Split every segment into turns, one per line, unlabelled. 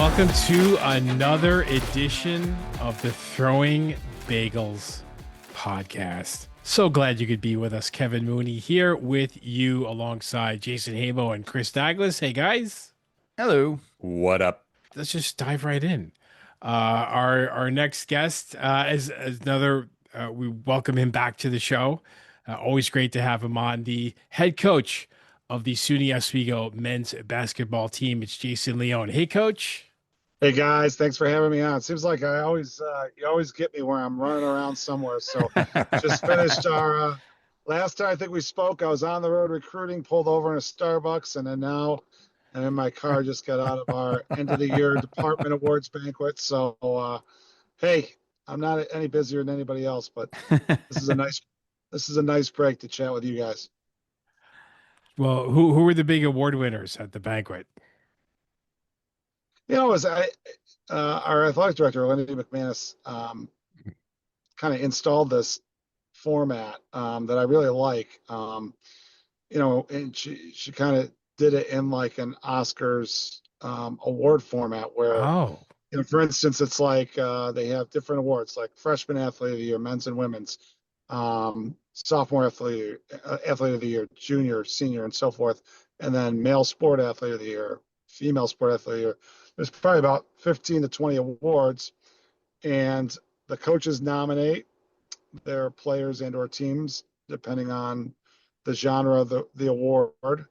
welcome to another edition of the Throwing Bagels Podcast. So glad you could be with us. Kevin Mooney here with you alongside Jason Hamo and Chris Douglas. Hey guys.
Hello. What up?
Let's just dive right in. Our next guest is another, we welcome him back to the show. Always great to have him on. The head coach of the SUNY Oswego men's basketball team. It's Jason Leone. Hey, coach.
Hey guys, thanks for having me on. It seems like I always you always get me where I'm running around somewhere. So just finished our last time I think we spoke. I was on the road recruiting, pulled over in a Starbucks, and then now I'm in my car. Just got out of our end of the year department awards banquet. So hey, I'm not any busier than anybody else, but this is a nice break to chat with you guys.
Well, who were the big award winners at the banquet?
You know, our athletic director, Lindy McManus, kind of installed this format that I really like. And she kind of did it in like an Oscars award format where, for instance, it's like they have different awards like freshman athlete of the year, men's and women's, sophomore athlete of the year, junior, senior, and so forth, and then male sport athlete of the year, female sport athlete of the year. There's probably about 15 to 20 awards, and the coaches nominate their players and or teams depending on the genre of the award,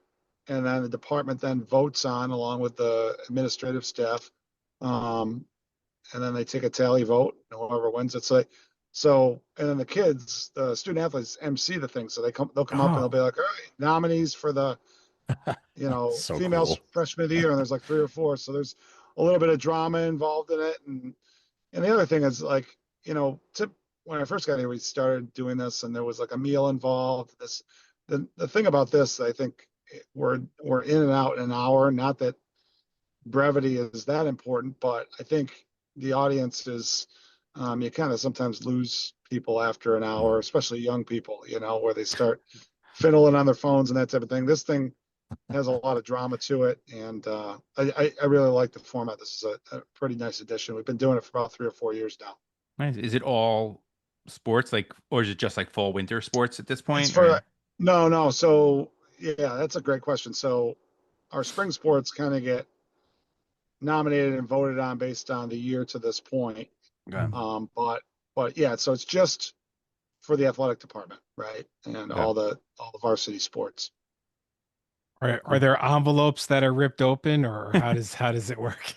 and then the department then votes on along with the administrative staff, and then they take a tally vote, and whoever wins it's like so. And then the kids, the student athletes, MC the thing, so they'll come up and they'll be like, all right, nominees for the
So
female
cool.
freshman of the year, and there's like 3 or 4, so there's a little bit of drama involved in it. And the other thing is like, when I first got here, we started doing this and there was like a meal involved. The thing about this, I think we're in and out in an hour. Not that brevity is that important, but I think the audience is, you kind of sometimes lose people after an hour, especially young people, where they start fiddling on their phones and that type of thing. This thing has a lot of drama to it, and I really like the format. This is a pretty nice addition. We've been doing it for about 3 or 4 years now.
Nice. Is it all sports, or is it just like fall winter sports at this point?
No. So yeah, that's a great question. So our spring sports kind of get nominated and voted on based on the year to this point.
Okay.
But yeah, so it's just for the athletic department, right? And all the varsity sports.
Are there envelopes that are ripped open, or how does it work?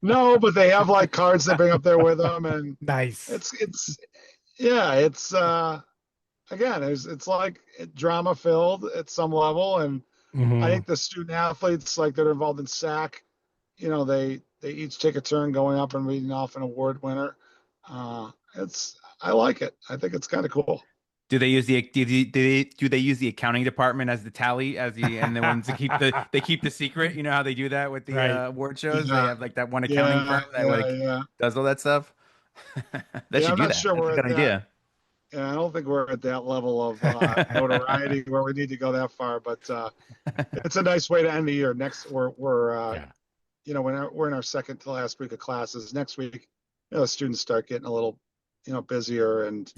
No, but they have like cards they bring up there with them, and
Nice.
it's again, it's like drama filled at some level, and I think the student athletes like that are involved in SAC, they each take a turn going up and reading off an award winner. I like it. I think it's kind of cool.
Do they use the accounting department as the tally and the ones that keep the secret? You know how they do that with the award shows?
Yeah.
They have like that one accounting firm that does all that stuff. They should do that.
Sure,
that's a good idea.
Yeah, I don't think we're at that level of notoriety where we need to go that far, but it's a nice way to end the year. Next, we're we're in our second to last week of classes. Next week, the students start getting a little, busier and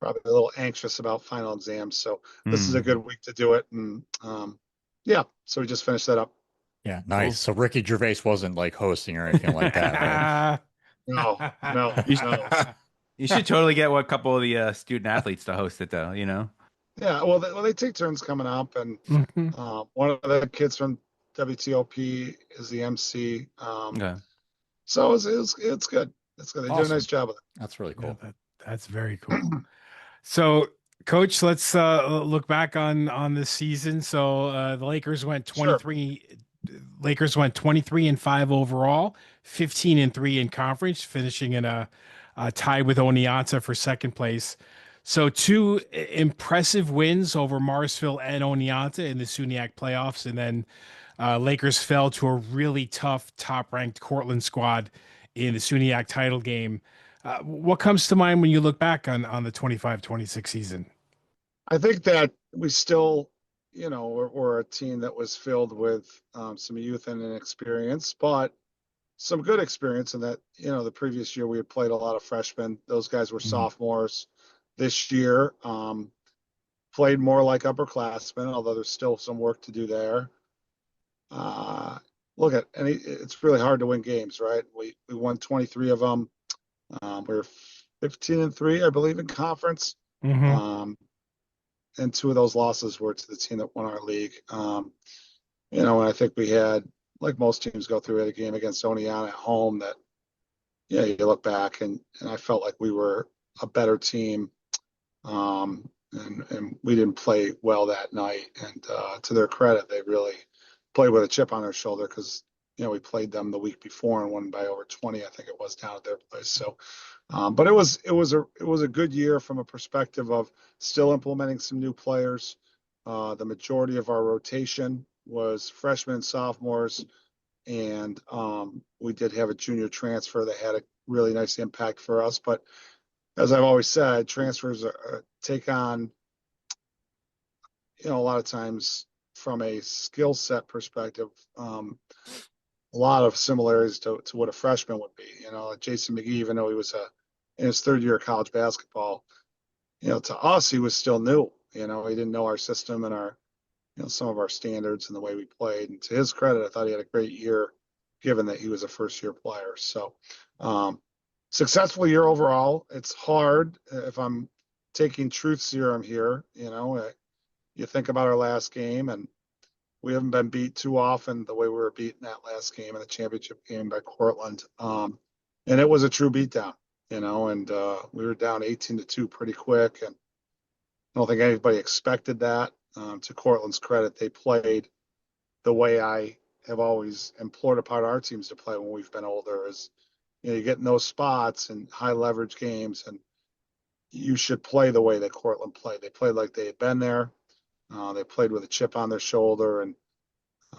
probably a little anxious about final exams. So this is a good week to do it. And so we just finished that up.
Yeah, nice. So Ricky Gervais wasn't like hosting or anything like that, right?
No.
You should totally get a couple of the student athletes to host it, though.
Yeah, well, they take turns coming up, and one of the kids from WTOP is the MC.
Okay.
So it's good. It's good. They do a nice job with it.
That's really cool.
Yeah, that's very cool. So, Coach, let's look back on this season. So the Lakers went 23. Sure. Lakers went 23-5 overall, 15-3 in conference, finishing in a tie with Oneonta for second place. So 2 impressive wins over Morrisville and Oneonta in the SUNYAC playoffs, and then Lakers fell to a really tough top-ranked Cortland squad in the SUNYAC title game. What comes to mind when you look back on the 25-26 season?
I think that we still, we're a team that was filled with some youth and inexperience, but some good experience in that, the previous year we had played a lot of freshmen. Those guys were sophomores. This year, played more like upperclassmen, although there's still some work to do there. It's really hard to win games, right? We won 23 of them. We're 15-3, I believe, in conference. And 2 of those losses were to the team that won our league. And I think we had, like most teams go through, a game against Oneonta at home that, you look back and I felt like we were a better team. And we didn't play well that night. And to their credit, they really played with a chip on their shoulder because, we played them the week before and won by over 20, I think it was, down at their place. So, but it was a good year from a perspective of still implementing some new players. The majority of our rotation was freshmen and sophomores, and we did have a junior transfer that had a really nice impact for us. But as I've always said, transfers take on, a lot of times from a skill set perspective, a lot of similarities to what a freshman would be. Jason McGee, even though he was in his 3rd year of college basketball, to us, he was still new. He didn't know our system and our, some of our standards and the way we played. And to his credit, I thought he had a great year, given that he was a first-year player. So, successful year overall. It's hard if I'm taking truth serum here. You think about our last game, and we haven't been beat too often the way we were beaten that last game in the championship game by Cortland. And it was a true beatdown, and we were down 18-2 pretty quick. And I don't think anybody expected that. To Cortland's credit, they played the way I have always implored upon our teams to play when we've been older is, you get in those spots and high leverage games, and you should play the way that Cortland played. They played like they had been there. They played with a chip on their shoulder, and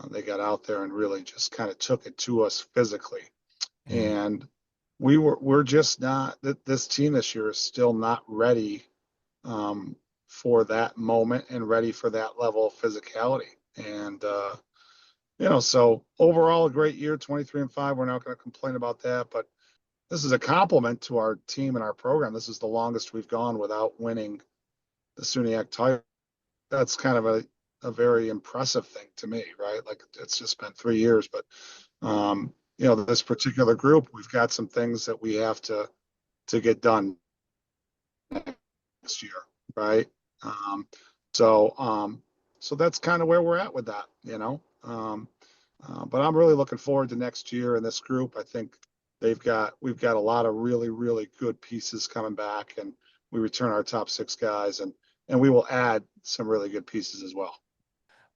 they got out there and really just kind of took it to us physically. And we're just not, this team this year is still not ready for that moment and ready for that level of physicality. And, so overall a great year, 23-5. We're not going to complain about that, but this is a compliment to our team and our program. This is the longest we've gone without winning the SUNY title. That's kind of a very impressive thing to me, right? Like, it's just been 3 years, but this particular group, we've got some things that we have to get done next year, right? So that's kind of where we're at with that, but I'm really looking forward to next year in this group. I think we've got a lot of really, really good pieces coming back, and we return our top 6 guys, and we will add some really good pieces as well.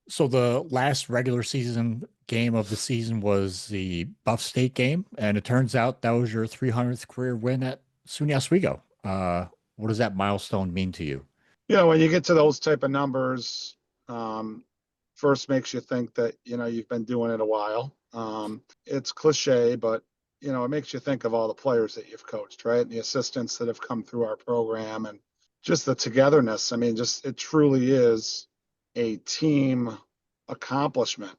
So the last regular season game of the season was the Buff State game, and it turns out that was your 300th career win at SUNY Oswego. What does that milestone mean to you?
When you get to those type of numbers, first makes you think that, you've been doing it a while. It's cliche, but, it makes you think of all the players that you've coached, right? And the assistants that have come through our program, and just the togetherness. I mean, it truly is a team accomplishment.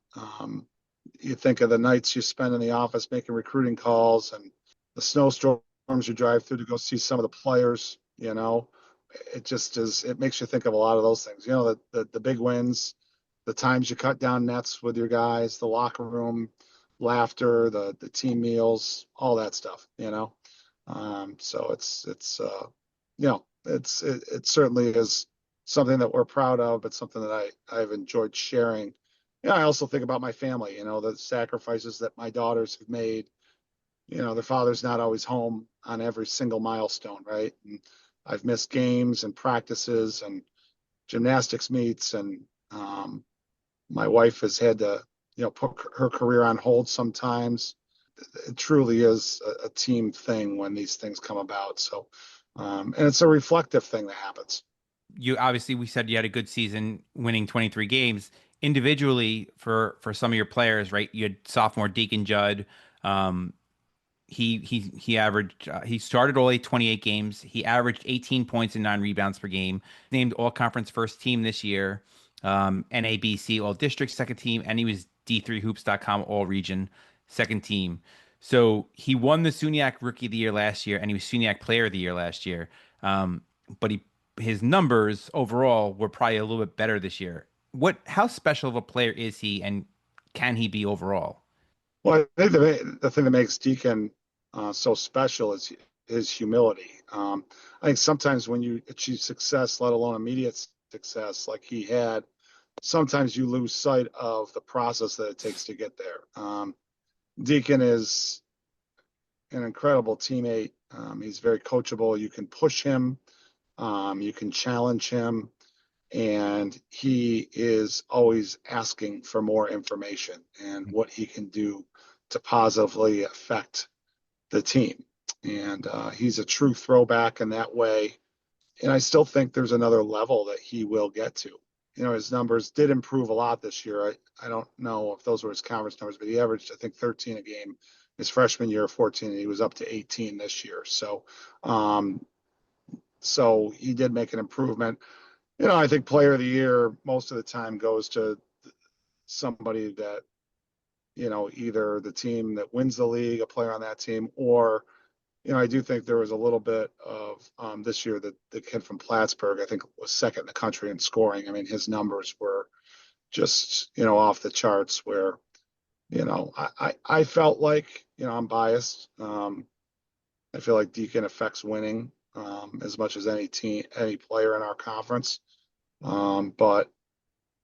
You think of the nights you spend in the office making recruiting calls, and the snowstorms you drive through to go see some of the players, it just is, it makes you think of a lot of those things, the big wins, the times you cut down nets with your guys, the locker room laughter, the team meals, all that stuff, so it certainly is something that we're proud of, but something that I've enjoyed sharing. I also think about my family, the sacrifices that my daughters have made. Their father's not always home on every single milestone, right? And I've missed games and practices and gymnastics meets, and my wife has had to, put her career on hold sometimes. It truly is a team thing when these things come about. So, and it's a reflective thing that happens.
You obviously, we said you had a good season, winning 23 games. Individually, for some of your players, right? You had sophomore Deacon Judd. He averaged, he started all 28 games. He averaged 18 points and 9 rebounds per game. Named all conference first team this year, NABC all district second team, and he was D3hoops.com all region second team. So he won the SUNYAC Rookie of the Year last year, and he was SUNYAC Player of the Year last year. But his numbers overall were probably a little bit better this year. How special of a player is he, and can he be overall?
Well, I think the thing that makes Deacon so special is his humility. I think sometimes when you achieve success, let alone immediate success, like he had, sometimes you lose sight of the process that it takes to get there. Deacon is an incredible teammate. He's very coachable. You can push him, you can challenge him, and he is always asking for more information and what he can do to positively affect the team. And he's a true throwback in that way. And I still think there's another level that he will get to. His numbers did improve a lot this year. I don't know if those were his conference numbers, but he averaged, I think, 13 a game his freshman year, 14, and he was up to 18 this year. So he did make an improvement. I think player of the year most of the time goes to somebody that, either the team that wins the league, a player on that team, or, I do think there was a little bit of this year that the kid from Plattsburgh, I think, was second in the country in scoring. I mean, his numbers were just, off the charts where, I felt like, I'm biased. I feel like Deacon affects winning as much as any player in our conference. But,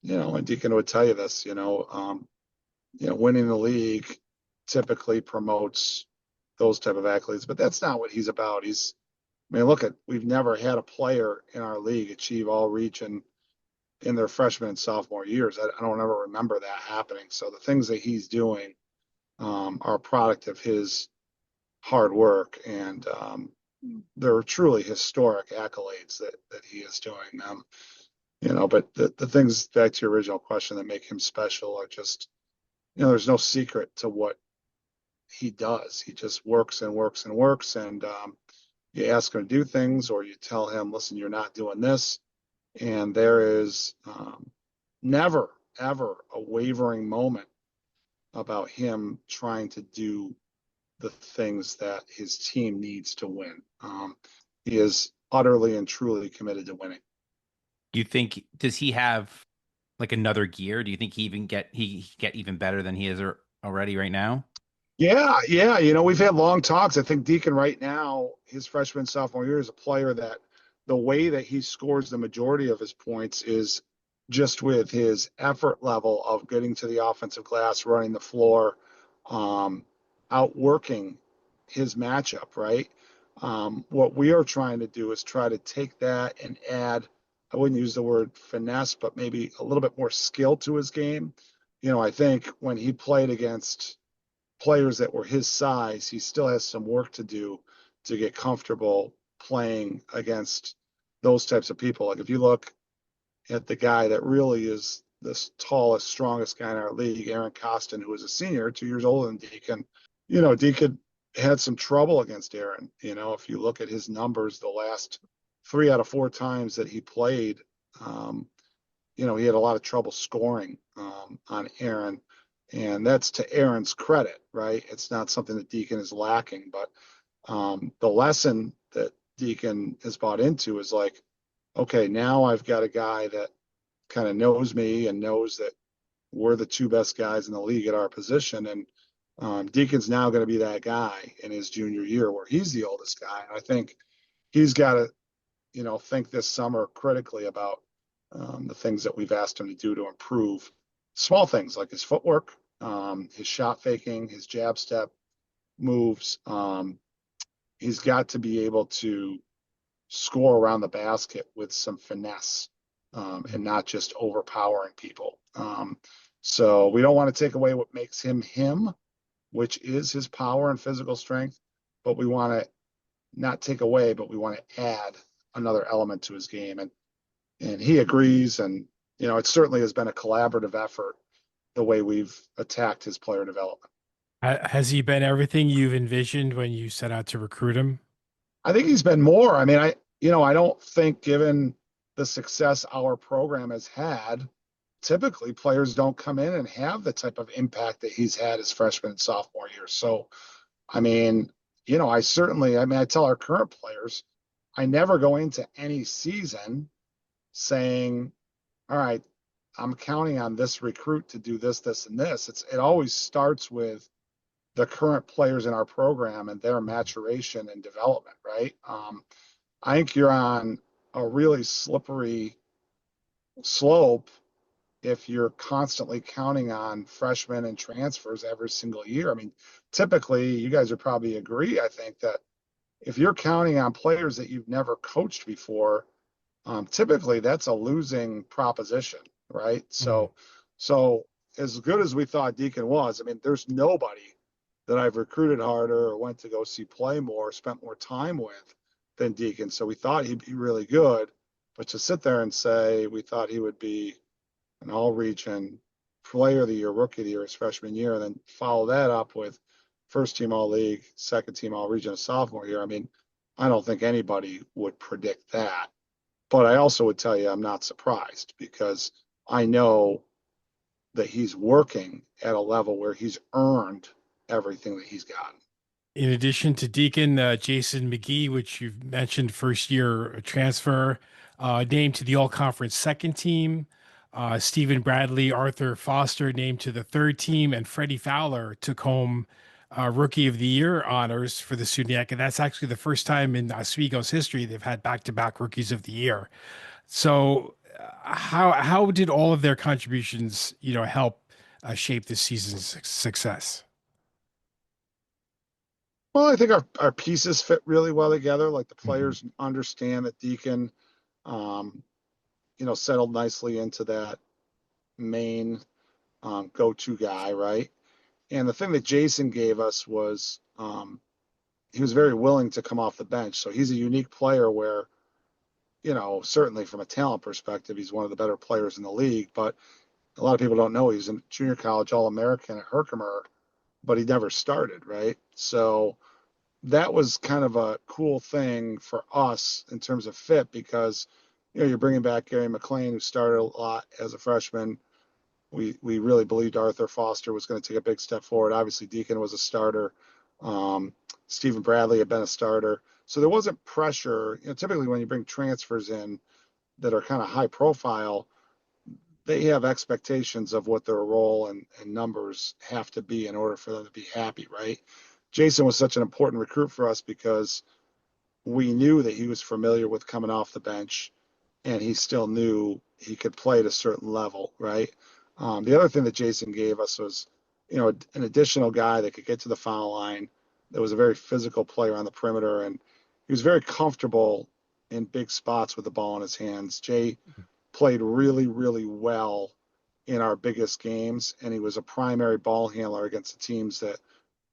and Deacon would tell you this, winning the league typically promotes those type of accolades, but that's not what he's about. We've never had a player in our league achieve all reach in their freshman and sophomore years. I don't ever remember that happening. So the things that he's doing are a product of his hard work, and they're truly historic accolades that he is doing. But the things, back to your original question, that make him special are just, there's no secret to what he does. He just works and works and works. And you ask him to do things, or you tell him, listen, you're not doing this. And there is never, ever a wavering moment about him trying to do the things that his team needs to win. He is utterly and truly committed to winning.
Does he have like another gear? Do you think he get even better than he is already right now?
Yeah. We've had long talks. I think Deacon right now, his freshman, sophomore year, is a player that the way that he scores the majority of his points is just with his effort level of getting to the offensive glass, running the floor, outworking his matchup, right? What we are trying to do is try to take that and add, I wouldn't use the word finesse, but maybe a little bit more skill to his game. I think when he played against players that were his size, he still has some work to do to get comfortable playing against those types of people. Like if you look at the guy that really is the tallest, strongest guy in our league, Aaron Costin, who was a senior, 2 years older than Deacon, Deacon had some trouble against Aaron. If you look at his numbers, the last 3 out of 4 times that he played, he had a lot of trouble scoring on Aaron. And that's to Aaron's credit, right? It's not something that Deacon is lacking, but the lesson that Deacon has bought into is like, okay, now I've got a guy that kind of knows me and knows that we're the 2 best guys in the league at our position. And Deacon's now going to be that guy in his junior year where he's the oldest guy. And I think he's got to, think this summer critically about the things that we've asked him to do to improve small things like his footwork, his shot faking, his jab step moves. He's got to be able to score around the basket with some finesse and not just overpowering people. So we don't want to take away what makes him him, which is his power and physical strength, but we want to not take away, but we want to add another element to his game. And he agrees. And, it certainly has been a collaborative effort the way we've attacked his player development.
Has he been everything you've envisioned when you set out to recruit him?
I think he's been more. I mean, I don't think, given the success our program has had, typically players don't come in and have the type of impact that he's had his freshman and sophomore year. So I mean, I tell our current players, I never go into any season saying, all right, I'm counting on this recruit to do this, this, and this. It always starts with the current players in our program and their maturation and development, right? I think you're on a really slippery slope if you're constantly counting on freshmen and transfers every single year. I mean, typically, you guys would probably agree, I think, that if you're counting on players that you've never coached before, typically that's a losing proposition, right?
Mhm.
So as good as we thought Deacon was, I mean, there's nobody that I've recruited harder or went to go see play more, spent more time with than Deacon. So we thought he'd be really good, but to sit there and say we thought he would be an all-region player of the year, rookie of the year his freshman year, and then follow that up with first team all league, second team all region sophomore year. I mean, I don't think anybody would predict that. But I also would tell you I'm not surprised because I know that he's working at a level where he's earned everything that he's gotten.
In addition to Deacon, Jason McGee, which you've mentioned, first year transfer, named to the all conference second team. Stephen Bradley, Arthur Foster named to the third team, and Freddie Fowler took home Rookie of the Year honors for the SUNYAC. And that's actually the first time in Oswego's history they've had back to back Rookies of the Year. So, how did all of their contributions, help shape this season's success?
Well, I think our pieces fit really well together. Like the
Mhm.
players understand that Deacon, um, settled nicely into that main go-to guy, right? And the thing that Jason gave us was he was very willing to come off the bench. So he's a unique player where, certainly from a talent perspective, he's one of the better players in the league. But a lot of people don't know he's a junior college All-American at Herkimer, but he never started, right? So that was kind of a cool thing for us in terms of fit because, you're bringing back Gary McLean, who started a lot as a freshman. We really believed Arthur Foster was going to take a big step forward. Obviously, Deacon was a starter. Um, Stephen Bradley had been a starter. So there wasn't pressure. Typically when you bring transfers in that are kind of high profile, they have expectations of what their role and numbers have to be in order for them to be happy, right? Jason was such an important recruit for us because we knew that he was familiar with coming off the bench and he still knew he could play at a certain level, right? The other thing that Jason gave us was, an additional guy that could get to the foul line, that was a very physical player on the perimeter, and he was very comfortable in big spots with the ball in his hands. Jay played really, really well in our biggest games, and he was a primary ball handler against the teams that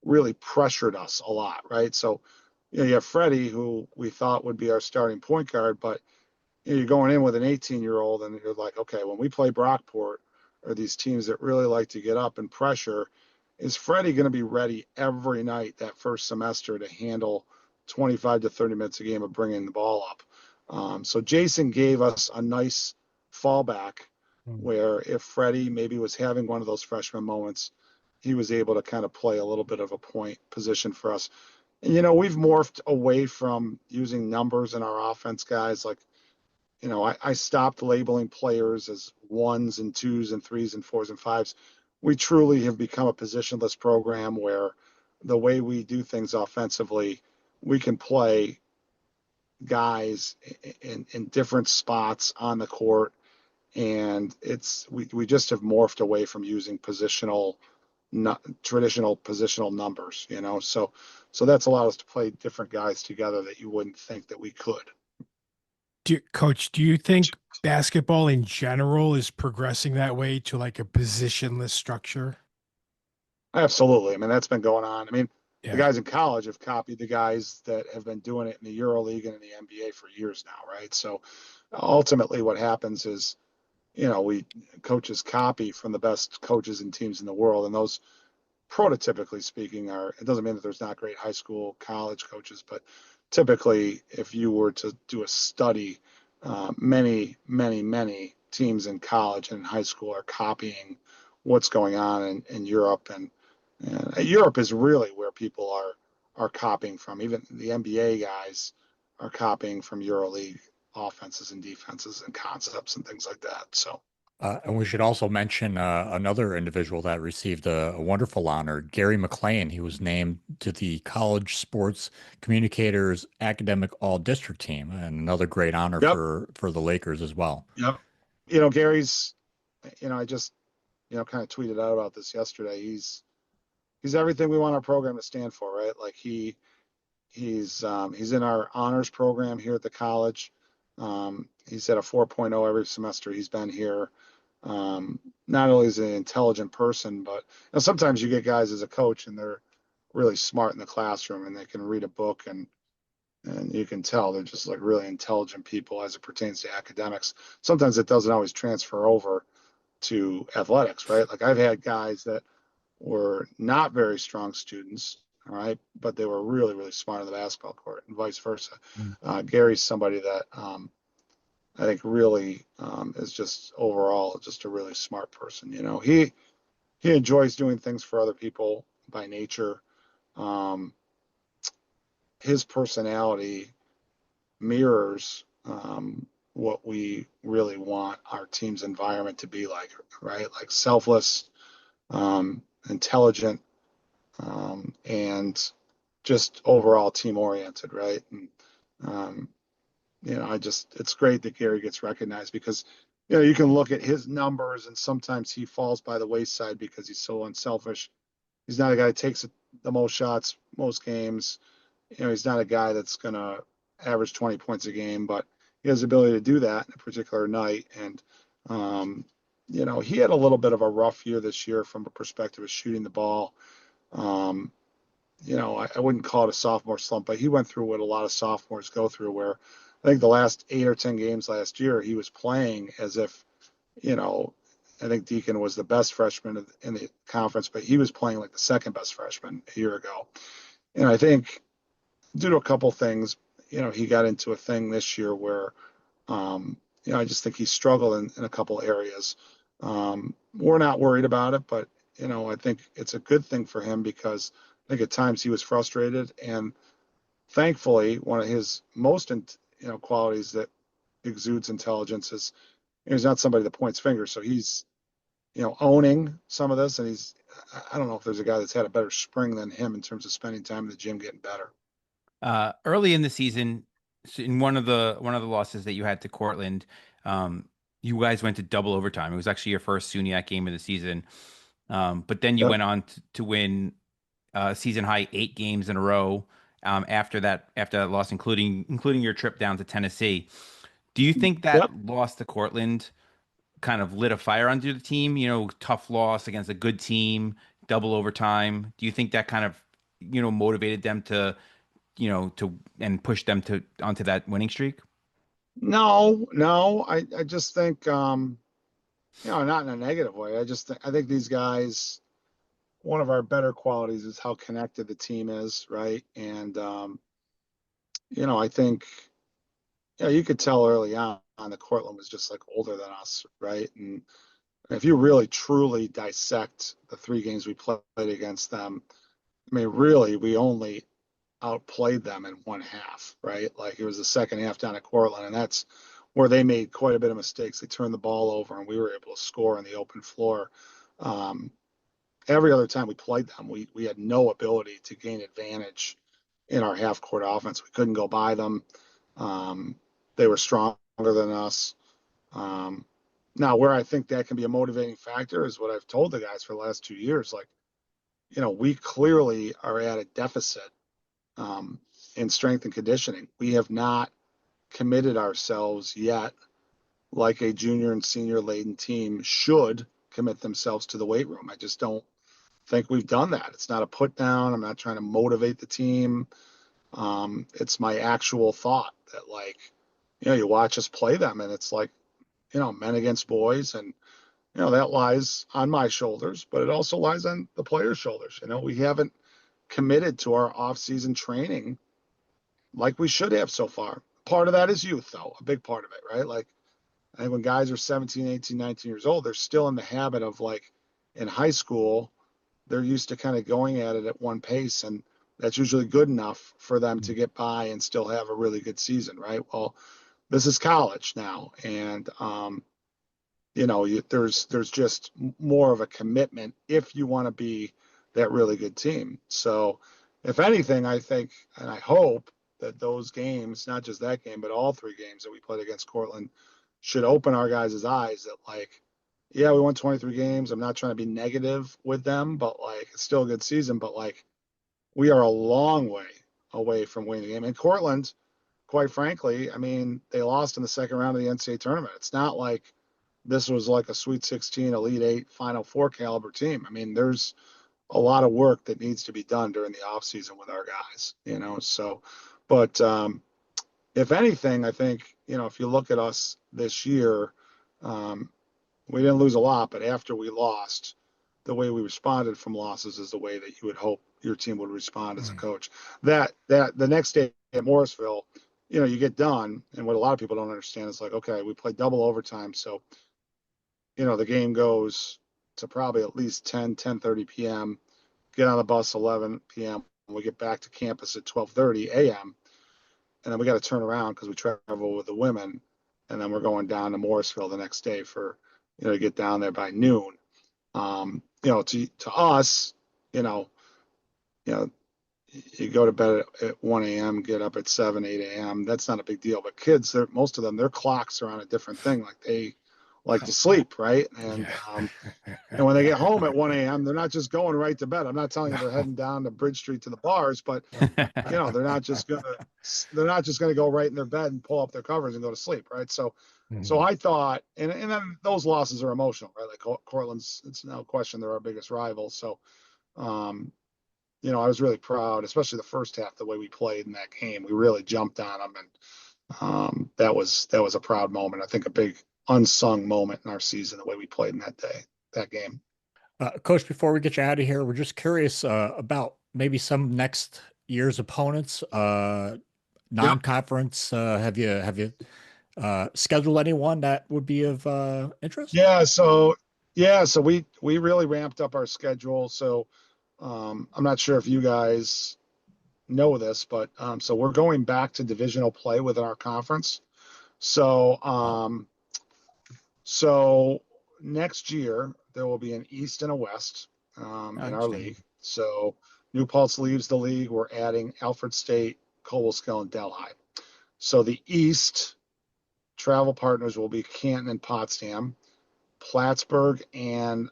really pressured us a lot, right? So, you have Freddie, who we thought would be our starting point guard, but you're going in with an 18-year-old and you're like, okay, when we play Brockport or these teams that really like to get up and pressure, is Freddie going to be ready every night that first semester to handle 25 to 30 minutes a game of bringing the ball up? So Jason gave us a nice fallback where if Freddie maybe was having one of those freshman moments, he was able to kind of play a little bit of a point position for us. And, we've morphed away from using numbers in our offense, guys. Like, I stopped labeling players as ones and twos and threes and fours and fives. We truly have become a positionless program where the way we do things offensively, we can play guys in different spots on the court. And we just have morphed away from using traditional positional numbers, so that's allowed us to play different guys together that you wouldn't think that we could.
Coach, do you think basketball in general is progressing that way to like a positionless structure?
Absolutely. I mean, that's been going on. I mean, the
Yeah.
guys in college have copied the guys that have been doing it in the EuroLeague and in the NBA for years now, right? So ultimately what happens is, we coaches copy from the best coaches and teams in the world. And those, prototypically speaking, it doesn't mean that there's not great high school, college coaches, but typically if you were to do a study, many, many, many teams in college and in high school are copying what's going on in Europe. And Europe is really where people are are copying from. Even the NBA guys are copying from EuroLeague offenses and defenses and concepts and things like that. So.
And we should also mention another individual that received a wonderful honor, Gary McLean. He was named to the College Sports Communicators Academic All-District Team, and another great honor
Yep.
for the Lakers as well.
Yep. Gary's, I just, kind of tweeted out about this yesterday. He's everything we want our program to stand for, right? Like he's in our honors program here at the college. He's at a 4.0 every semester he's been here. Not only is he an intelligent person, but sometimes you get guys as a coach and they're really smart in the classroom and they can read a book and you can tell they're just like really intelligent people as it pertains to academics. Sometimes it doesn't always transfer over to athletics, right? Like I've had guys that were not very strong students, all right, but they were really, really smart on the basketball court and vice versa. Gary's somebody that I think really is just overall just a really smart person. He enjoys doing things for other people by nature. His personality mirrors what we really want our team's environment to be like, right? Like selfless, intelligent, and just overall team oriented, right? And it's great that Gary gets recognized because you can look at his numbers and sometimes he falls by the wayside because he's so unselfish. He's not a guy that takes the most shots most games. He's not a guy that's going to average 20 points a game, but he has the ability to do that in a particular night. And, he had a little bit of a rough year this year from a perspective of shooting the ball. I wouldn't call it a sophomore slump, but he went through what a lot of sophomores go through where I think the last 8 or 10 games last year, he was playing as if, I think Deacon was the best freshman in the conference, but he was playing like the second best freshman a year ago. And I think due to a couple things, he got into a thing this year where, I just think he struggled in a couple areas. We're not worried about it, but, I think it's a good thing for him because I think at times he was frustrated. And thankfully, one of his most, qualities that exudes intelligence is he's not somebody that points fingers. So he's, owning some of this. And I don't know if there's a guy that's had a better spring than him in terms of spending time in the gym, getting better.
Early in the season, in one of the losses that you had to Cortland, you guys went to double overtime. It was actually your first SUNYAC game of the season, but then you went on to win season high 8 games in a row after that loss, including your trip down to Tennessee. Do you think that loss to Cortland kind of lit a fire under the team? Tough loss against a good team, double overtime. Do you think that kind of motivated them to and push them onto that winning streak?
No. I just think, not in a negative way. I think these guys, one of our better qualities is how connected the team is, right? And, I think, you could tell early on that Cortland was just like older than us, right? And if you really truly dissect the 3 games we played against them, I mean, really, we only outplayed them in one half, right? Like it was the second half down at Cortland, and that's where they made quite a bit of mistakes. They turned the ball over, and we were able to score on the open floor. Every other time we played them, we had no ability to gain advantage in our half-court offense. We couldn't go by them. They were stronger than us. Now, where I think that can be a motivating factor is what I've told the guys for the last 2 years. Like, we clearly are at a deficit in strength and conditioning. We have not committed ourselves yet like a junior and senior laden team should commit themselves to the weight room. I just don't think we've done that. It's not a put down. I'm not trying to motivate the team. It's my actual thought that, like, you watch us play them and it's like, men against boys, and that lies on my shoulders, but it also lies on the players' shoulders. We haven't committed to our off-season training like we should have so far. Part of that is youth, though, a big part of it, right? Like, I think when guys are 17, 18, 19 years old, they're still in the habit of, like, in high school, they're used to kind of going at it at one pace, and That's usually good enough for them to get by and still have a really good season, right? Well, this is college now, and there's just more of a commitment if you want to be that really good team. So, if anything, I think and I hope that those games, not just that game, but all three games that we played against Cortland, should open our guys' eyes that, like, yeah, we won 23 games. I'm not trying to be negative with them, but like it's still a good season. But like we are a long way away from winning the game. And Cortland, quite frankly, I mean, they lost in the second round of the NCAA tournament. It's not like this was like a Sweet 16, Elite Eight, Final Four caliber team. I mean, there's a lot of work that needs to be done during the offseason with our guys, So, but if anything, I think, if you look at us this year, we didn't lose a lot, but after we lost, the way we responded from losses is the way that you would hope your team would respond as a coach. That the next day at Morrisville, you get done, and what a lot of people don't understand is like, okay, we played double overtime, so the game goes to probably at least 10:30 p.m. Get on the bus 11 p.m. We get back to campus at 12:30 a.m. and then we got to turn around because we travel with the women, and then we're going down to Morrisville the next day for to get down there by noon. To us, you go to bed at 1 a.m., get up at 7, 8 a.m. That's not a big deal. But kids, most of them, their clocks are on a different thing. Like they like to sleep, right? And and when they get home at 1 a.m., they're not just going right to bed. I'm not telling you they're heading down to Bridge Street to the bars, but they're not just gonna go right in their bed and pull up their covers and go to sleep, right? So I thought, and then those losses are emotional, right? Like Cortland's, it's no question they're our biggest rival. So, I was really proud, especially the first half, the way we played in that game. We really jumped on them, and that was a proud moment. I think a big unsung moment in our season, the way we played in that game.
Coach, before we get you out of here, we're just curious about maybe some next year's opponents, non-conference. Have you scheduled anyone that would be of interest?
Yeah, so we really ramped up our schedule. So I'm not sure if you guys know this, but so we're going back to divisional play within our conference. So next year there will be an East and a West in our league. So New Paltz leaves the league. We're adding Alfred State, Cobleskill, and Delhi. So the East travel partners will be Canton and Potsdam, Plattsburgh, and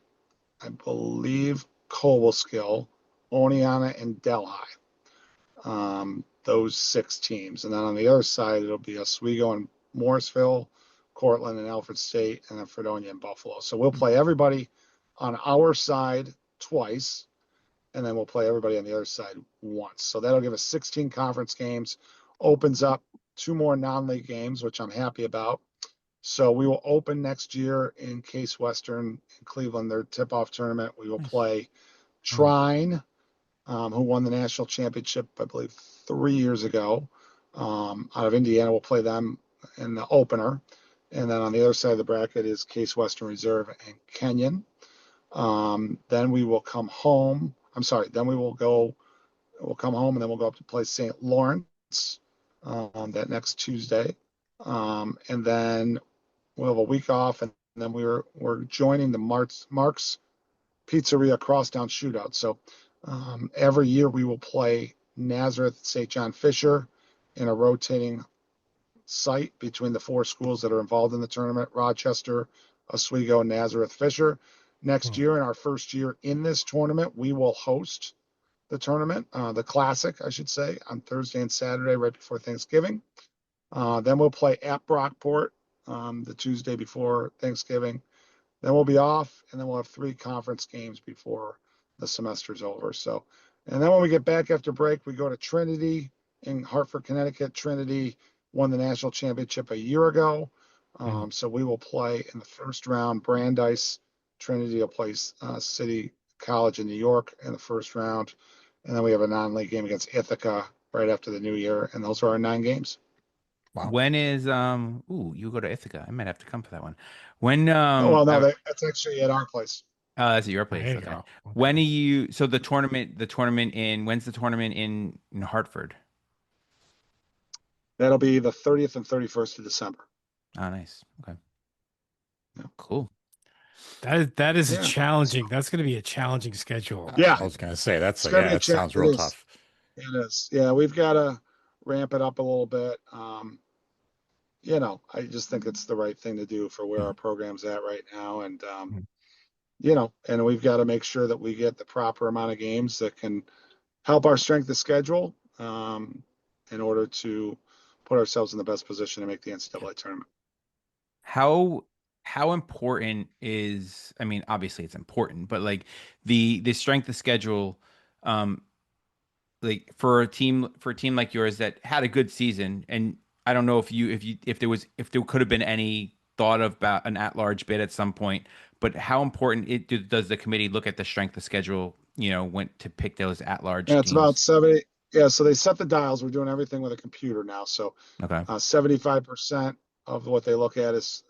I believe Cobleskill, Oneonta, and Delhi. Those 6 teams. And then on the other side, it'll be Oswego and Morrisville, Cortland and Alfred State, and then Fredonia and Buffalo. So we'll play everybody on our side twice, and then we'll play everybody on the other side once. So that'll give us 16 conference games, opens up 2 more non-league games, which I'm happy about. So we will open next year in Case Western in Cleveland, their tip-off tournament. We will play Trine, who won the national championship, I believe, 3 years ago. Out of Indiana, we'll play them in the opener. And then on the other side of the bracket is Case Western Reserve and Kenyon. Then we will come home. Then we'll come home, and then we'll go up to play St. Lawrence that next Tuesday. And then we'll have a week off, and then we're joining the Mark's Pizzeria Crosstown Shootout. So every year we will play Nazareth, St. John Fisher in a rotating site between the 4 schools that are involved in the tournament: Rochester, Oswego, Nazareth, Fisher. Next year, in our first year in this tournament, we will host the tournament, the Classic, I should say, on Thursday and Saturday right before Thanksgiving. Then we'll play at Brockport the Tuesday before Thanksgiving. Then we'll be off, and then we'll have 3 conference games before the semester's over. So, and then when we get back after break, we go to Trinity in Hartford, Connecticut. Trinity won the national championship a year ago. So we will play in the first round Brandeis. Trinity will play City College in New York in the first round. And then we have a non-league game against Ithaca right after the new year. And those are our 9 games.
Wow. When is you go to Ithaca? I might have to come for that one. When
that's actually at our place.
Oh, that's at your place.
There you
Okay.
go.
When are
Okay.
you? So when's the tournament in Hartford?
That'll be the 30th and 31st of December.
Oh, nice. Okay.
Yeah.
Cool.
That is a
Yeah.
challenging. That's going to be a challenging schedule.
Yeah.
I was gonna say that's
It's gonna be a
it
challenge.
sounds
It
real
is.
tough.
It is. Yeah, we've got to ramp it up a little bit. I just think it's the right thing to do for where our program's at right now. And,
Mhm.
and we've got to make sure that we get the proper amount of games that can help our strength of schedule in order to put ourselves in the best position to make the NCAA tournament.
How how important is, I mean, obviously it's important, but like the strength of schedule, um, like for a team like yours that had a good season, and I don't know if there could have been any thought of about an at-large bid at some point, but how important does the committee look at the strength of schedule, went to pick those
Yeah,
at-large
it's about
teams?
70. Yeah, so they set the dials. We're doing everything with a computer now. So
Okay.
75% of what they look at is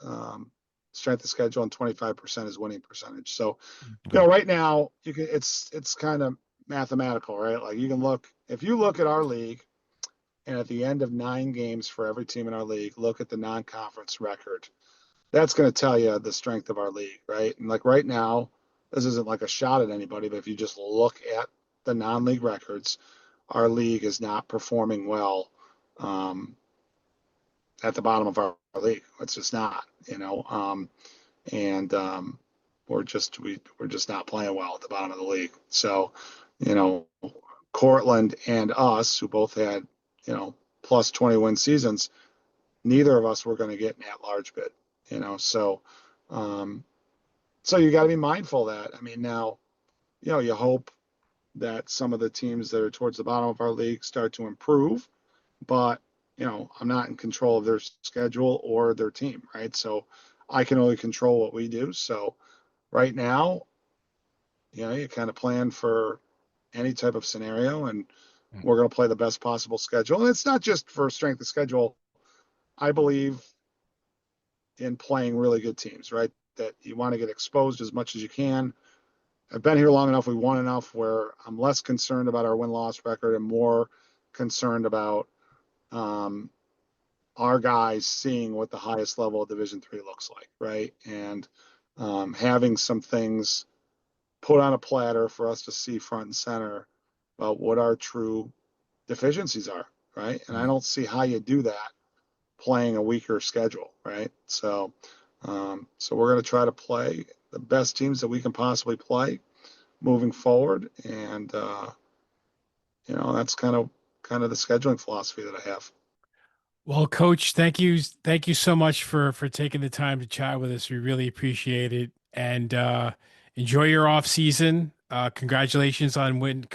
strength of schedule, and 25% is winning percentage. So,
Okay.
right now it's kind of mathematical, right? Like you can look if you look at our league, and at the end of 9 games for every team in our league, look at the non-conference record. That's going to tell you the strength of our league, right? And like right now, this isn't like a shot at anybody, but if you just look at the non-league records, our league is not performing well um, at the bottom of our league. It's just not. And we're just not playing well at the bottom of the league. So, you know, Cortland and us, who both had plus 20 win seasons, neither of us were going to get an at-large bid. So um, so you got to be mindful of that. I mean, now you hope that some of the teams that are towards the bottom of our league start to improve, but I'm not in control of their schedule or their team, right? So I can only control what we do. So right now, you kind of plan for any type of scenario, and we're going to play the best possible schedule. And it's not just for strength of schedule. I believe in playing really good teams, right? That you want to get exposed as much as you can. I've been here long enough. We won enough where I'm less concerned about our win-loss record and more concerned about um, our guys seeing what the highest level of Division III looks like, right? And having some things put on a platter for us to see front and center about what our true deficiencies are, right? And I don't see how you do that playing a weaker schedule, right? So we're going to try to play the best teams that we can possibly play moving forward, and that's kind of the scheduling philosophy that I have.
Well, Coach, thank you so much for taking the time to chat with us. We really appreciate it, and enjoy your off season. Congratulations on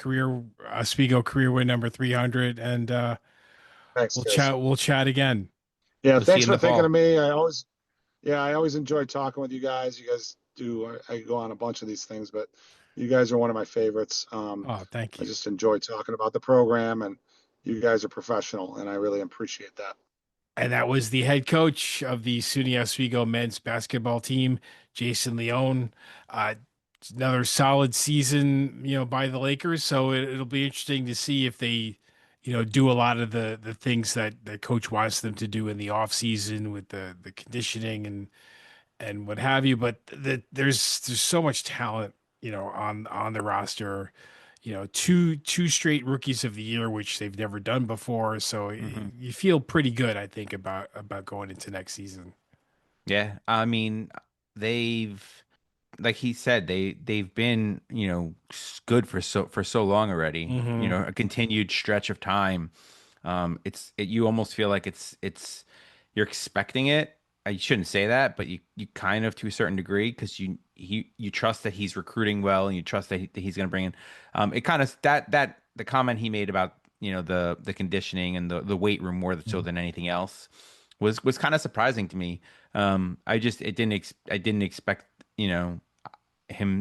Oswego career win number 300, and
Thanks,
we'll
guys.
chat again.
Yeah,
We'll see
thanks
you in
for
the
thinking of
fall.
me. I always enjoy talking with you guys. You guys do. I go on a bunch of these things, but you guys are one of my favorites.
Oh, thank
I
you.
just enjoy talking about the program, and you guys are professional, and I really appreciate that.
And that was the head coach of the SUNY Oswego men's basketball team, Jason Leone. It's another solid season, by the Lakers. So it'll be interesting to see if they, do a lot of the things that the coach wants them to do in the off season with the conditioning and what have you. But there's so much talent, on the roster. Two straight rookies of the year, which they've never done before. So
Hmm.
you feel pretty good, I think, about going into next season.
Yeah. I mean, they've, like he said, they've been, good for so long already.
Hmm.
A continued stretch of time. You almost feel like you're expecting it. I shouldn't say that, but you kind of, to a certain degree, because you trust that he's recruiting well, and you trust that he's going to bring in. It kind of that the comment he made about the conditioning and the weight room more so than anything else was kind of surprising to me. I didn't expect him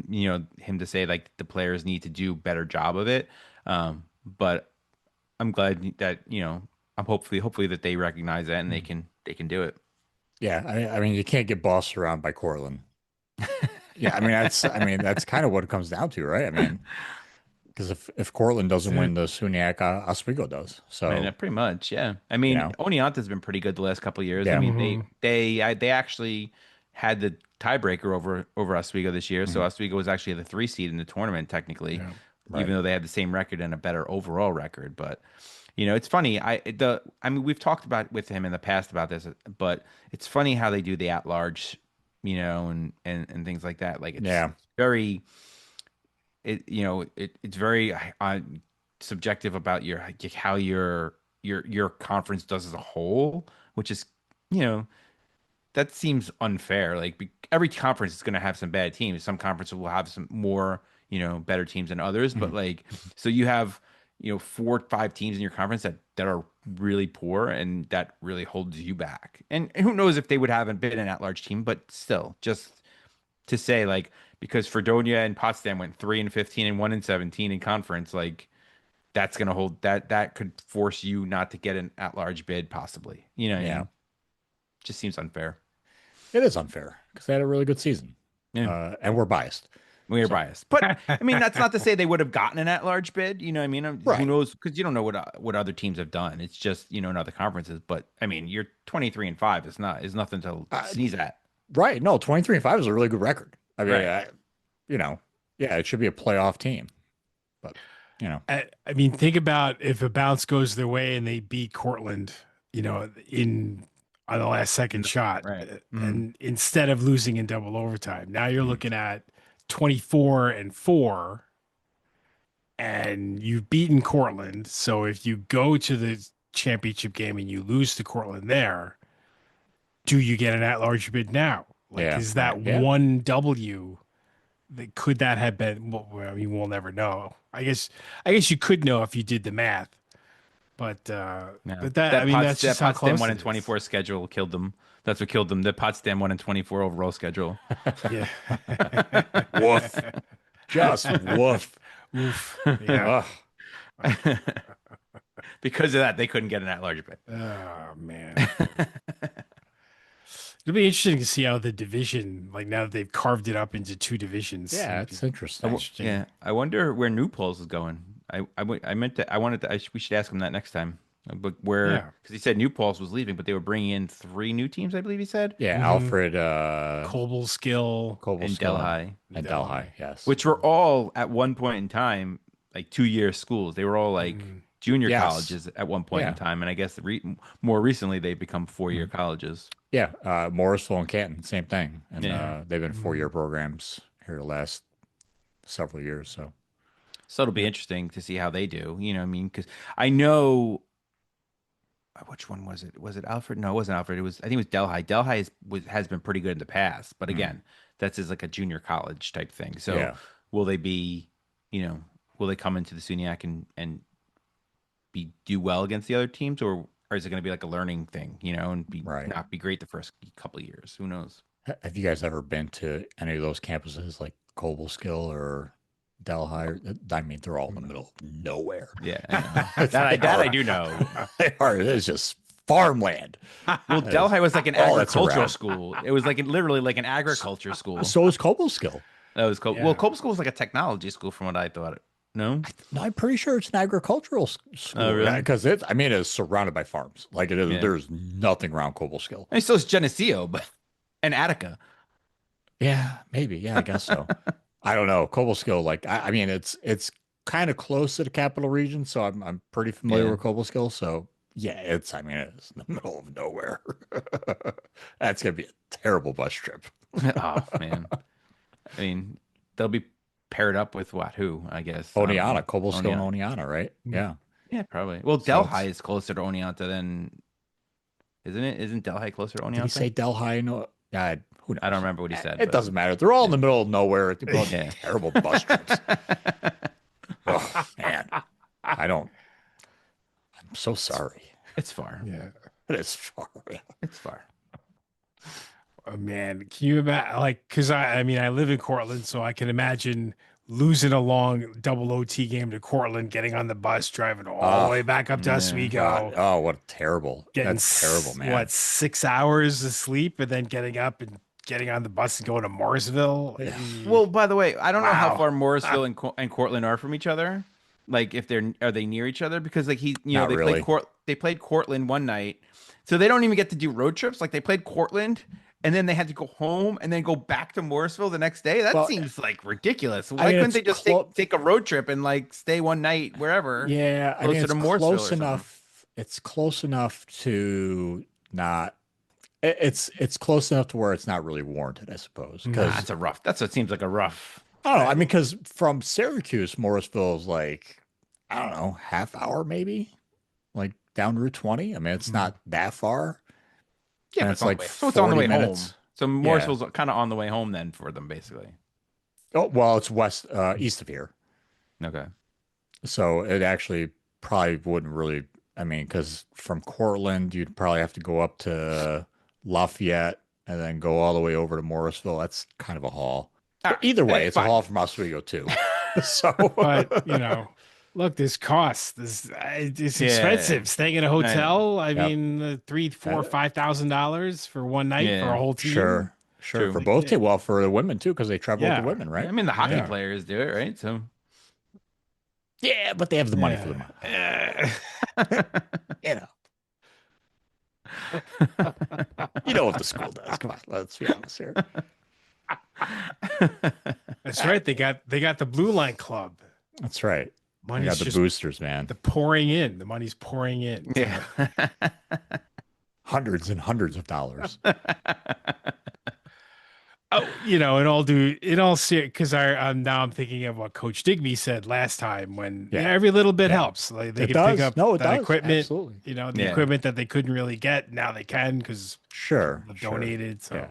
to say like the players need to do better job of it. But I'm glad that I'm hopefully that they recognize that and they can do it.
Yeah, I mean, you can't get bossed around by Cortland. Yeah, I mean that's kind of what it comes down to, right? I mean, because if Cortland doesn't win, the SUNYAC Oswego does. So
I mean, pretty much, yeah. I mean,
know,
Oneonta's been pretty good the last couple of years. I
yeah,
mean,
Mhm.
they actually had the tiebreaker over Oswego this year, so Oswego was actually the 3 seed in the tournament technically,
Yeah.
right.
even though they had the same record and a better overall record. But it's funny. I mean, we've talked about with him in the past about this, but it's funny how they do the at large, and things like that. Like
Yeah.
it's very it's very subjective about how your conference does as a whole, which is you know that seems unfair. Like every conference is going to have some bad teams. Some conferences will have some more better teams than others, but like so you have 4 or 5 teams in your conference that are really poor and that really holds you back. And who knows if they would have been an at-large team, but still, just to say like because Fredonia and Potsdam went 3-15 and 1-17 in conference, like that's gonna hold that could force you not to get an at-large bid possibly. You know what I mean? Just seems unfair.
It is unfair because they had a really good season,
Yeah.
and we're biased.
We are biased, but I mean that's not to say they would have gotten an at-large bid. You know what I mean? Who
Right.
knows? Because you don't know what other teams have done. It's just in other conferences. But I mean, you're 23-5. Is nothing to sneeze at.
Right. No, 23-5 is a really good record. I mean,
Right.
yeah, it should be a playoff team, but
I mean, think about if a bounce goes their way and they beat Cortland, in on the last second shot,
Right.
and instead of losing in double overtime, now you're looking at 24-4, and you've beaten Cortland. So if you go to the championship game and you lose to Cortland there, do you get an at-large bid now? Like,
Yeah,
is that
right, yeah.
one W? Could that have been? Well, I mean, we'll never know. I guess you could know if you did the math, but I mean, that's just how
Potsdam
close it is.
1-24 schedule killed them. That's what killed them. The Potsdam 1-24 overall schedule.
Yeah.
woof, just woof.
Oof. Yeah.
Ugh.
Because of that, they couldn't get an at-large bid.
Oh man. It'll be interesting to see how the division, like now that they've carved it up into 2 divisions.
Yeah, it's interesting.
Yeah, I wonder where New Paltz is going. We should ask him that next time. But because he said New Paltz was leaving, but they were bringing in 3 new teams, I believe he said.
Yeah, Alfred,
Cobleskill,
and Delhi.
and Delhi, yes.
Which were all at one point in time like 2-year schools. They were all like junior
Yes.
colleges at one point in time, and I guess more recently they've become 4-year colleges.
Yeah, Morrisville and Canton, same thing. And
Yeah.
they've been 4-year programs here the last several years.
So it'll be interesting to see how they do. You know what I mean? Because I know which one was it? Was it Alfred? No, it wasn't Alfred. I think it was Delhi. Delhi has been pretty good in the past, but again, that's as like a junior college type thing. So will they be, will they come into the SUNYAC and do well against the other teams, or is it going to be like a learning thing, and not be great the first couple of years? Who knows?
Have you guys ever been to any of those campuses like Cobleskill or Delhi? I mean, they're all in the middle of nowhere.
Yeah, I know. that I do know.
They are. It's just farmland.
Well, Delhi was like an
all that's
agricultural
around.
school. It was like literally like an agriculture school.
So is Cobleskill.
That was cool. Well, Cope School was like a technology school from what I thought. No?
No, I'm pretty sure it's an agricultural school.
Oh, really?
Because it's surrounded by farms. Like it is.
Yeah.
There's nothing around Cobleskill.
I mean, so is Geneseo, and Attica.
Yeah, maybe. Yeah, I guess so. I don't know. Cobleskill, like I mean, it's kind of close to the capital region, so I'm pretty familiar with Cobleskill. So yeah, it's in the middle of nowhere. That's gonna be a terrible bus trip.
Oh man. I mean, they'll be paired up with who, I guess.
Oneonta, Cobleskill and Oneonta, right? Yeah.
Yeah, probably. Well, Delhi is closer to Oneonta than, isn't it? Isn't Delhi closer to Oneonta?
Did he say Delhi? No, who knows?
I don't remember what he said.
It doesn't matter. They're all in the middle of nowhere. Well,
Yeah.
Terrible bus trips. Oh man, I'm so sorry.
It's far.
Yeah.
It is far.
It's far.
Oh, man, can you imagine? Like, because I mean, I live in Cortland, so I can imagine losing a long double OT game to Cortland, getting on the bus, driving all the way back up to Oswego.
God. Oh, what terrible.
Getting
That's terrible, man.
6 hours of sleep, and then getting up and getting on the bus and going to Morrisville.
Yeah.
Well, by the way, I don't know how
Wow.
far Morrisville and Cortland are from each other. Like, if are they near each other? Because like
Not
they
really.
played Cortland one night, so they don't even get to do road trips. Like they played Cortland, and then they had to go home and then go back to Morrisville the next day. That seems like ridiculous. Why couldn't they just take a road trip and like stay one night wherever?
Yeah, I mean,
closer
it's
to Morrisville or
close
something?
enough. It's close enough to not. It's close enough to where it's not really warranted, I suppose. Because
That's what seems like a rough.
I don't know. I mean, because from Syracuse, Morrisville is like, I don't know, half hour maybe, like down Route 20. I mean, it's not that far.
Yeah,
And
but
it's like
so it's on the
40
way
minutes.
home. So Morrisville's kind of on the way home then for them, basically.
Oh, well, it's east of here.
Okay.
So it actually probably wouldn't really, I mean, because from Cortland, you'd probably have to go up to Lafayette and then go all the way over to Morrisville. That's kind of a haul. But either way, it's a haul from Oswego too. So,
But look, there's costs. It's expensive. Staying in a hotel. I mean, $3,000, $4,000, $5,000 for one night for a whole team.
Sure.
True.
For both teams. Well, for the women too, because they travel with the women, right?
I mean, the hockey players do it, right? So.
Yeah, but they have the money for the money. You know. You know what the school does. Come on, let's be honest here.
That's right. They got the Blue Line Club.
That's right.
Money's
You got the
just
boosters, man.
pouring in. The money's pouring in.
Yeah.
Hundreds and hundreds of dollars.
Oh, and all serious, because now I'm thinking of what Coach Digby said last time when every little bit helps. Like they can pick up that equipment,
Absolutely.
the equipment that they couldn't really get. Now they can because donated. So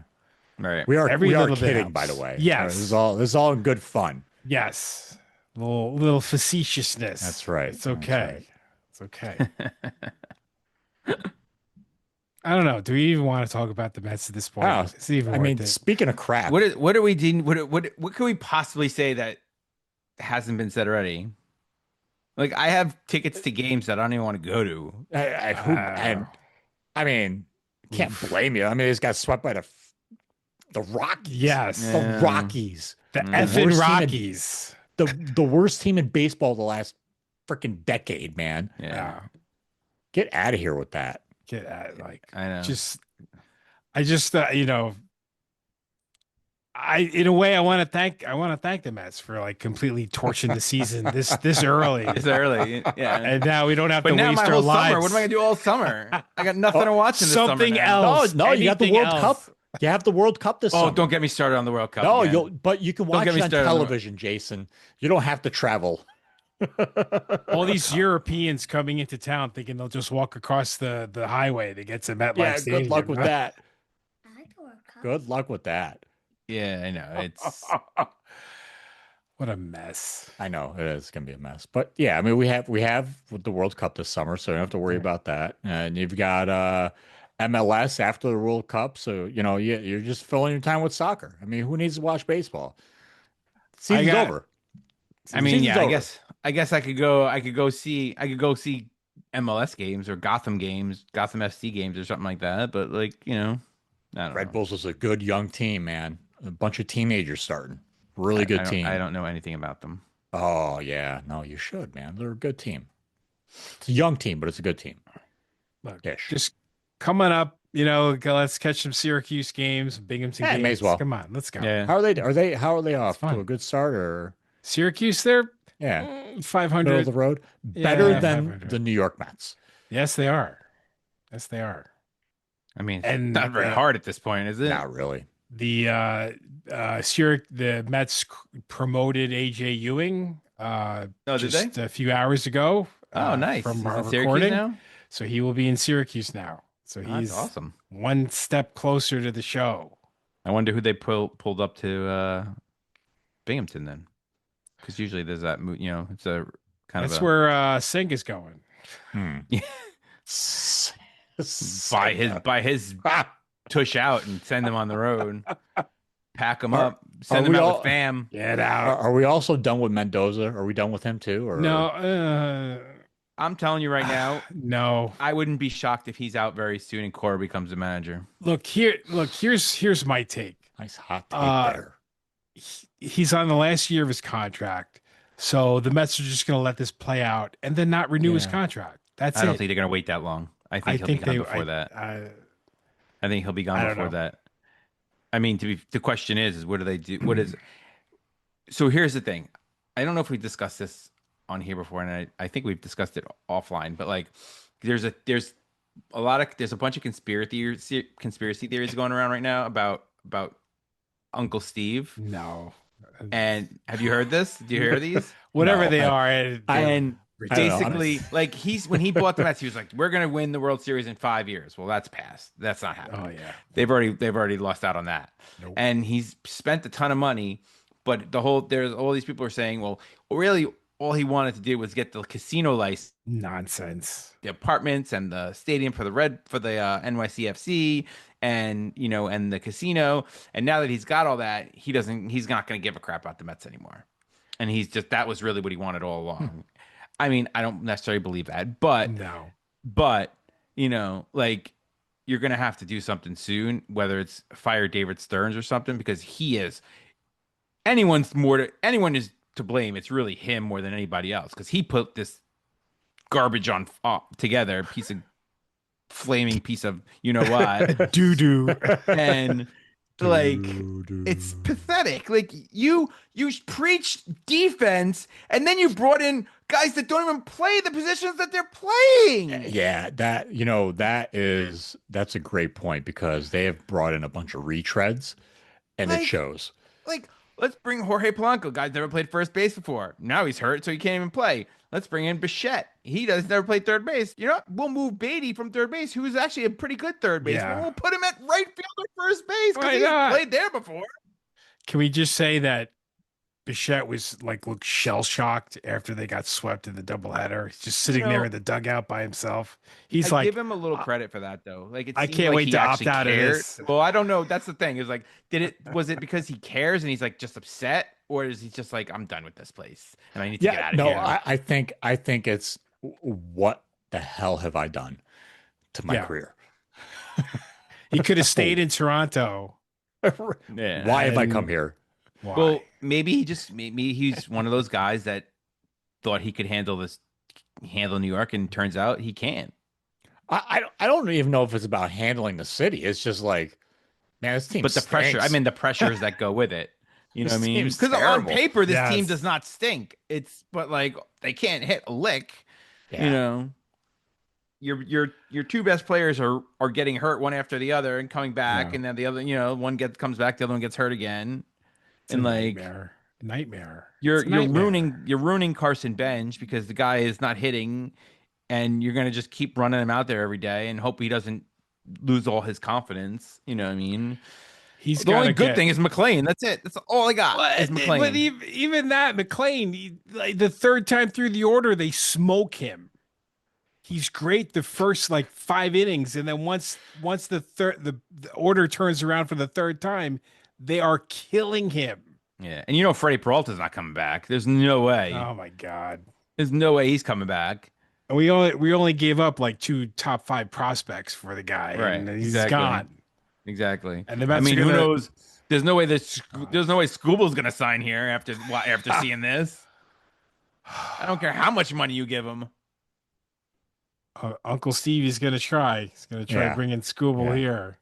right.
We are
bit
kidding,
helps.
by the way.
Yes.
This is all in good fun.
Yes. Little facetiousness.
That's right.
It's okay. It's okay. I don't know. Do we even want to talk about the Mets at this point?
Wow.
It's even worth it.
Speaking of crap,
what are we doing? What can we possibly say that hasn't been said already? Like, I have tickets to games that I don't even want to go to.
I mean, can't blame you. I mean, it's got swept by the Rockies.
Yes.
The Rockies.
The effing Rockies.
The worst team in baseball the last freaking decade, man.
Yeah.
Get out of here with that.
I know.
I in a way I want to thank the Mets for like completely torching the season this early.
It's early, yeah.
And now we don't have
but
to
now
waste
my
our
whole
lives.
summer. What am I gonna do all summer? I got nothing to watch in this
something
summer now.
else.
No, you got the
Anything
World Cup. You have the World Cup this summer.
Don't get me started on the World Cup.
No, but you can watch
get me
it on
started on the-
television, Jason. You don't have to travel.
All these Europeans coming into town thinking they'll just walk across the highway to get to MetLife Stadium.
Good luck with that. Good luck with that.
Yeah, I know. It's
what a mess.
I know it is going to be a mess, but yeah, I mean we have the World Cup this summer, so you don't have to worry about that. And you've got MLS after the World Cup, so you're just filling your time with soccer. I mean, who needs to watch baseball? Season's over.
I mean, yeah, I guess I could go see MLS games or Gotham FC games or something like that. But like, I don't know.
Red Bulls is a good young team, man. A bunch of teenagers starting. Really good team.
I don't know anything about them.
Oh yeah, no, you should, man. They're a good team. It's a young team, but it's a good team.
Look, just coming up, let's catch some Syracuse games, Binghamton games.
May as well.
Come on, let's go.
Yeah.
How are they off to a good start or
Syracuse? They're 500
middle of the road, better than
500.
the New York Mets.
Yes, they are.
I mean,
and
not very hard at this point, is it?
Not really.
The Mets promoted AJ Ewing
did they?
a few hours ago.
Oh, nice.
From
He's
our
in Syracuse
recording
now?
So he will be in Syracuse now. So he's
That's awesome.
one step closer to the show.
I wonder who they pulled up to Binghamton then, because usually there's that it's a kind
That's
of
where Singh is going.
buy his tush out and send him on the road, pack him up, send him out with fam.
Get out.
Are we also done with Mendoza? Are we done with him too? Or
No.
I'm telling you right now,
no.
I wouldn't be shocked if he's out very soon and Cora becomes the manager.
Here's my take.
Nice hot take there.
He's on the last year of his contract. So the Mets are just going to let this play out and then not renew his contract. That's it.
I don't think they're going to wait that long. I think he'll be gone before that. I think he'll be gone before that. I mean, the question is what do they do? So here's the thing. I don't know if we discussed this on here before, and I think we've discussed it offline, but like there's a bunch of conspiracy theories going around right now about Uncle Steve.
No.
And have you heard this? Do you hear these?
Whatever they are.
And basically, like when he bought the Mets, he was like, "We're going to win the World Series in 5 years." Well, that's past. That's not happening.
Oh yeah,
they've already lost out on that.
Nope.
And he's spent a ton of money, but there's all these people are saying, well, really, all he wanted to do was get the casino license.
Nonsense.
The apartments and the stadium for the NYCFC, and and the casino. And now that he's got all that, he's not going to give a crap about the Mets anymore. And that was really what he wanted all along. I mean, I don't necessarily believe that, but like you're going to have to do something soon, whether it's fire David Stearns or something, because anyone is to blame. It's really him more than anybody else, because he put this garbage on together, flaming piece of what
doo-doo.
And it's pathetic. Like you preach defense, and then you brought in guys that don't even play the positions that they're playing.
Yeah, that's a great point, because they have brought in a bunch of retreads, and it shows.
Like, let's bring Jorge Polanco, guy's never played first base before. Now he's hurt, so he can't even play. Let's bring in Bichette. He never played third base. You know what? We'll move Beatty from third base, who's actually a pretty good third base.
Yeah.
We'll put him at right field or first base, because he's played there before.
Can we just say that Bichette looked shell shocked after they got swept in the doubleheader? He's just sitting there in the dugout by himself. I
give him a little credit for that, though. Like,
I can't wait to opt out of this.
Well, I don't know. That's the thing. Is like, was it because he cares and he's like just upset, or is he just like, I'm done with this place and I need to get out of here?
No, I think it's, what the hell have I done to my career?
He could have stayed in Toronto.
Why have I come here?
Why?
Well, maybe he's one of those guys that thought he could handle New York, and turns out he can't.
I don't even know if it's about handling the city. It's just like, man, this team.
But the
stinks.
pressure. I mean, the pressures that go with it. You know what I mean?
Because
on paper, this team does not stink. But like, they can't hit a lick. Yeah. Your two best players are getting hurt one after the other and coming back, and then the other, one comes back, the other one gets hurt again.
It's and like nightmare.
You're ruining Carson Bench, because the guy is not hitting, and you're gonna just keep running him out there every day and hope he doesn't lose all his confidence. You know what I mean? The only good thing is McLean. That's it. That's all I got. Is McLean.
But even that, McLean, the third time through the order, they smoke him. He's great the first 5 innings, and then once the order turns around for the third time, they are killing him.
Yeah, and Freddie Peralta's not coming back. There's no way.
Oh my God.
There's no way he's coming back.
And we only gave up 2 top 5 prospects for the guy, right? And he's gone.
Exactly.
And the Mets
who knows? There's no way Scooble's gonna sign here after seeing this. I don't care how much money you give him.
Uncle Steve is gonna try. He's gonna try bringing Scooble here,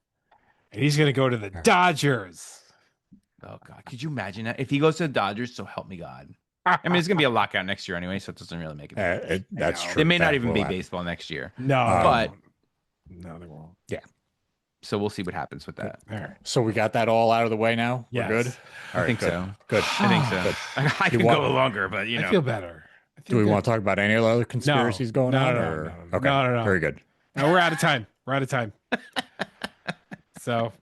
and he's gonna go to the Dodgers.
Oh God, could you imagine that if he goes to the Dodgers? So help me God. I mean, it's gonna be a lockout next year anyway, so it doesn't really make it.
That's true.
There may not even be baseball next year.
No,
but
no, they won't.
Yeah.
So we'll see what happens with that.
All right.
So we got that all out of the way now.
Yes.
We're good.
I think so.
Good.
I think so. Good. I can go longer, but
I feel better.
Do we want to talk about any other conspiracies going on?
No.
Okay.
No.
Very good.
No, we're out of time. So,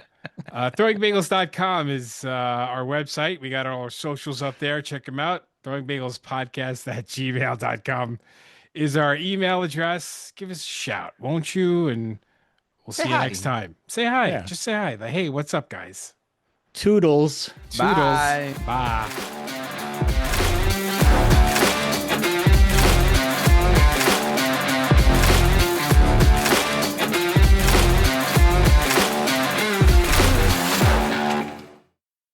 throwingbagels.com is our website. We got all our socials up there. Check them out. throwingbagelspodcast@gmail.com is our email address. Give us a shout, won't you? And we'll see you next time. Say hi. Yeah. Just say hi. Hey, what's up, guys?
Toodles.
Bye.
Bye.